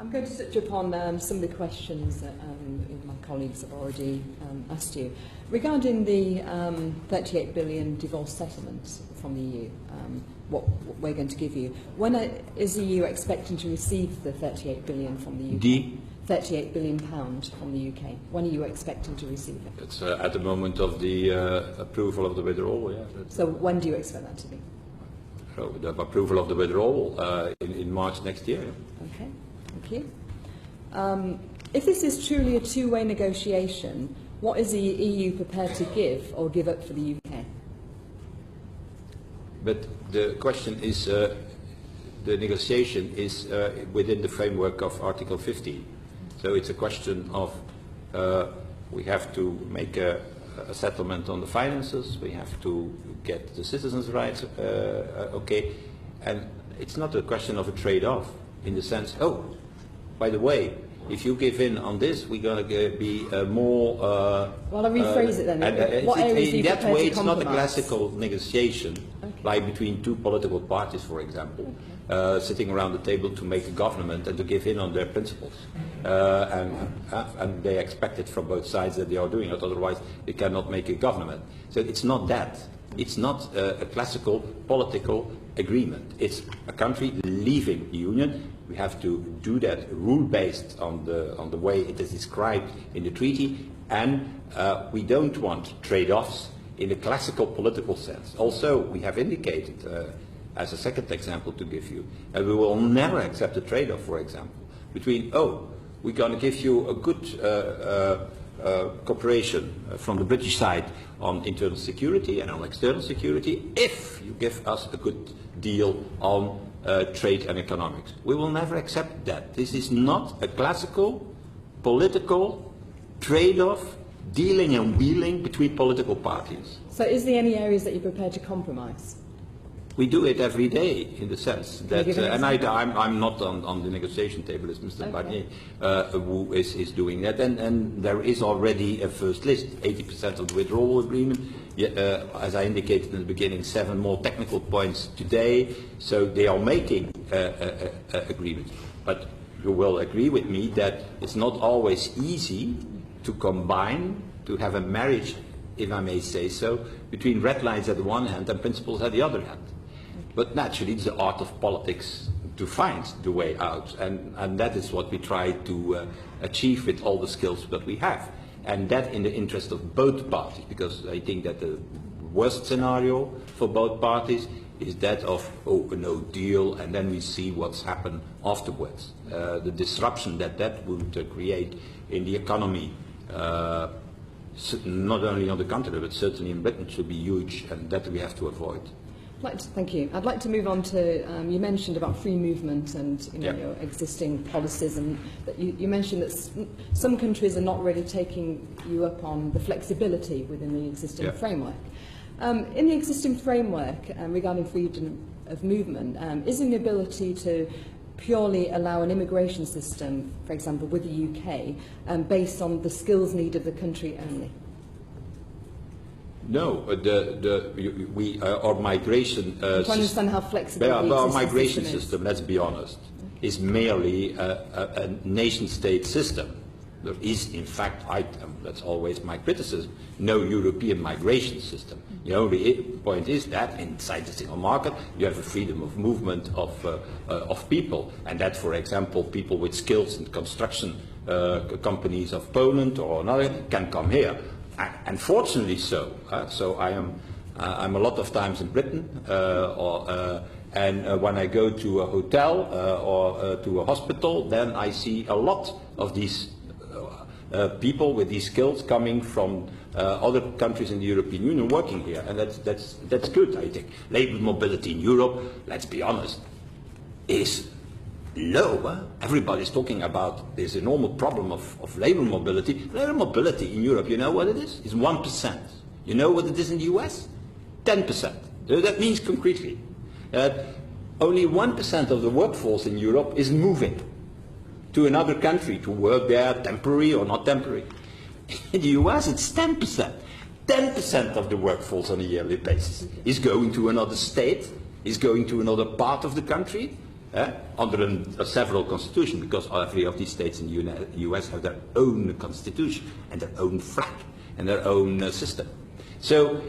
I'm going to touch upon some of the questions that my colleagues have already asked you. Regarding the 38 billion divorce settlements from the EU, what we're going to give you, when is the EU expecting to receive the 38 billion from the UK? The 38 billion pound from the UK. When are you expecting to receive it? It's at the moment of the approval of the withdrawal, yeah. So when do you expect that to be? So the approval of the withdrawal in March next year. Okay, thank you. If this is truly a two-way negotiation, what is the EU prepared to give or give up for the UK? But the question is, the negotiation is within the framework of Article 50. So it's a question of we have to make a settlement on the finances, we have to get the citizens' rights okay, and it's not a question of a trade-off in the sense, oh, by the way, if you give in on this, we're going to be more... well, I'll rephrase it then. What areas are you in that way, it's not a compromise? classical negotiation, like between two political parties, for example, sitting around the table to make a government and to give in on their principles. And they expect it from both sides that they are doing it, otherwise they cannot make a government. So it's not that. It's not a classical political agreement. It's a country leaving the Union. We have to do that rule-based on the way it is described in the treaty, and we don't want trade-offs in a classical political sense. Also, we have indicated, as a second example to give you, that we will never accept a trade-off, for example, between, oh, we're going to give you a good cooperation from the British side on internal security and on external security if you give us a good deal on trade and economics. We will never accept that. This is not a classical political trade-off, dealing and wheeling between political parties. So is there any areas that you're prepared to compromise? We do it every day, in the sense that, and I'm not on the negotiation table as Mr. Barnier, who is doing that, and there is already a first list, 80% of the withdrawal agreement, as I indicated in the beginning, 7 more technical points today, so they are making agreements. But you will agree with me that it's not always easy to combine, to have a marriage, if I may say so, between red lines at the one hand and principles at the other hand. But naturally, it's the art of politics to find the way out, and that is what we try to achieve with all the skills that we have, and that in the interest of both parties, because I think that the worst scenario for both parties is that of, oh, a no deal, and then we see what's happened afterwards. The disruption that would create in the economy, not only on the continent, but certainly in Britain, should be huge, and that we have to avoid. Thank you. I'd like to move on to, you mentioned about free movement and your existing policies, and that you mentioned that some countries are not really taking you up on the flexibility within the existing framework. In the existing framework regarding freedom of movement, is the ability to purely allow an immigration system, for example, with the UK, based on the skills need of the country only? No, our migration to understand how flexible our migration system, let's be honest, is merely a nation-state system. There is, in fact, that's always my criticism, no European migration system. The only point is that inside the single market you have a freedom of movement of people, and that, for example, people with skills in construction companies of Poland or another can come here. Unfortunately so. So I'm a lot of times in Britain, and when I go to a hotel or to a hospital, then I see a lot of these people with these skills coming from other countries in the European Union working here, and that's good, I think. Labour mobility in Europe, let's be honest, is low. Everybody's talking about this enormous problem of labour mobility. Labour mobility in Europe, you know what it is? It's 1%. You know what it is in the US? 10%. So that means concretely that only 1% of the workforce in Europe is moving to another country to work there, temporary or not temporary. In the US, it's 10%. 10% of the workforce on a yearly basis is going to another state, is going to another part of the country, under several constitutions, because every of these states in the US have their own constitution and their own flag and their own system. So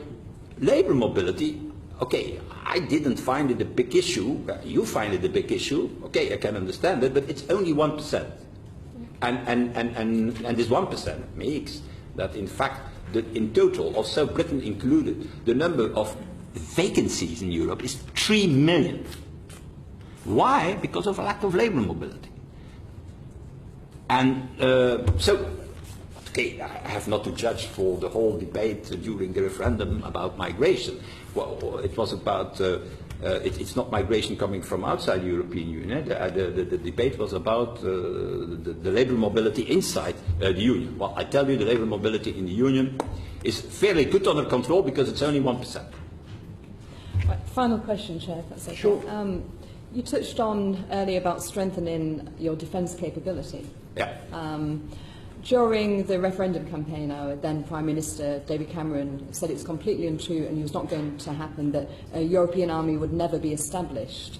labor mobility, okay, I didn't find it a big issue. You find it a big issue. Okay, I can understand it, but it's only 1%. And this 1% makes that, in fact, in total, also Britain included, the number of vacancies in Europe is 3 million. Why? Because of a lack of labor mobility. And so, okay, I have not to judge for the whole debate during the referendum about migration. Well, it was about, it's not migration coming from outside the European Union. The debate was about the labor mobility inside the Union. Well, I tell you, the labor mobility in the Union is fairly good under control because it's only 1%. Right, final question, Chair, if that's okay. Sure. You touched on earlier about strengthening your defence capability. Yeah. During the referendum campaign, our then Prime Minister David Cameron said it's completely untrue and it was not going to happen, that a European army would never be established.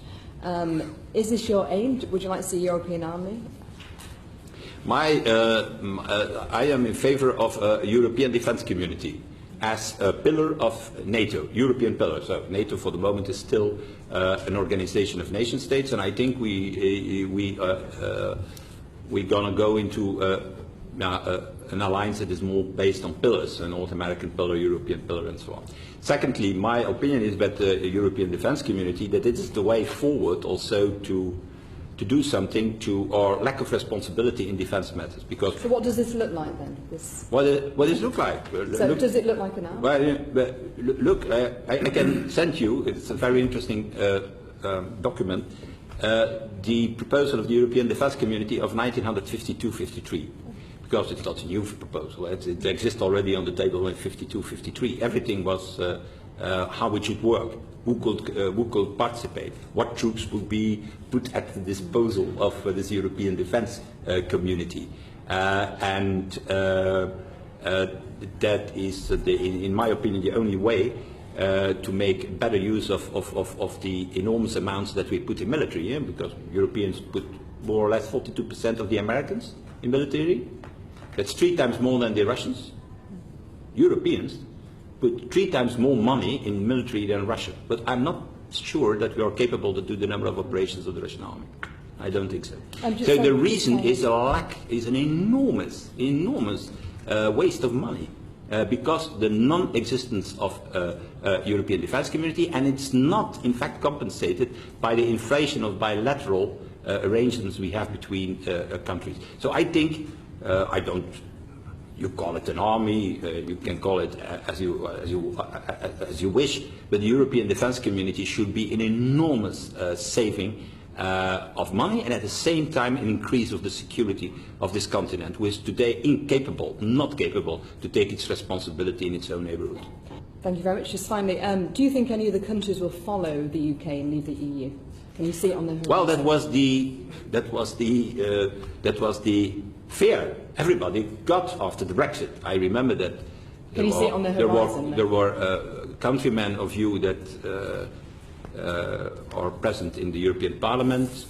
Is this your aim? Would you like to see a European army? I am in favour of a European defence community as a pillar of NATO, European pillar. So NATO for the moment is still an organisation of nation states, and I think we're going to go into an alliance that is more based on pillars, a North American pillar, European pillar, and so on. Secondly, my opinion is that the European defence community, that it is the way forward also to do something to our lack of responsibility in defence matters. Because so what does this look like then? What does it look like? So does it look like an army? Well, look, I can send you, it's a very interesting document, the proposal of the European defence community of 1952-53. Because it's not a new proposal, it exists already on the table in 52-53. Everything was how it should work, who could participate, what troops would be put at the disposal of this European defence community. And that is, in my opinion, the only way to make better use of the enormous amounts that we put in military, because Europeans put more or less 42% of the Americans in military. That's 3 times more than the Russians. Europeans put 3 times more money in military than Russia. But I'm not sure that we are capable to do the number of operations of the Russian army. I don't think so. So the reason is an enormous waste of money. Because the non-existence of European defence community, and it's not in fact compensated by the inflation of bilateral arrangements we have between countries. So I think, you call it an army, you can call it as you wish, but the European defence community should be an enormous saving of money, and at the same time an increase of the security of this continent, which is today not capable to take its responsibility in its own neighbourhood. Thank you very much. Just finally, do you think any of the countries will follow the UK and leave the EU? Can you see it on the horizon? Well, that was the fear everybody got after the Brexit. I remember that. Can you see it on the horizon? There were countrymen of you that are present in the European Parliament,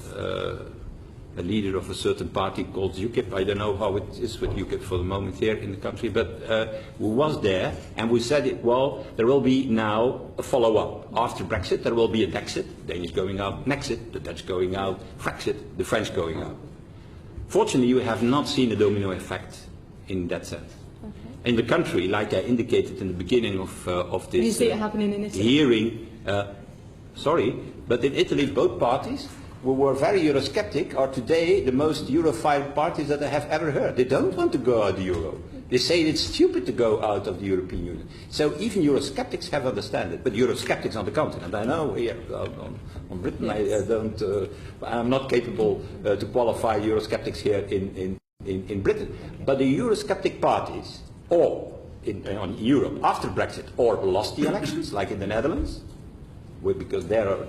a leader of a certain party called UKIP. I don't know how it is with UKIP for the moment here in the country, but who was there, and we said, well, there will be now a follow-up. After Brexit, there will be a Dexit, Danish going out, Nexit, the Dutch going out, Frexit, the French going out. Fortunately, you have not seen a domino effect in that sense. Okay. In the country, like I indicated in the beginning of this you see it happening in Italy? Hearing, sorry, but in Italy, both parties who were very Eurosceptic are today the most Europhile parties that I have ever heard. They don't want to go out of the Euro. They say it's stupid to go out of the European Union. So even Eurosceptics have understood it, but Eurosceptics on the continent. I know here on Britain, yes. I'm not capable to qualify Eurosceptics here in Britain. But the Eurosceptic parties, or in Europe after Brexit, or lost the elections, like in the Netherlands, because there are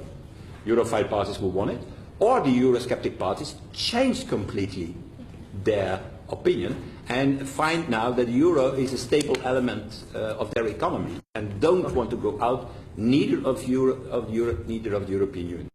Europhile parties who won it, or the Eurosceptic parties changed completely their opinion and find now that the euro is a stable element of their economy and don't want to go out neither of Europe, neither of the European Union.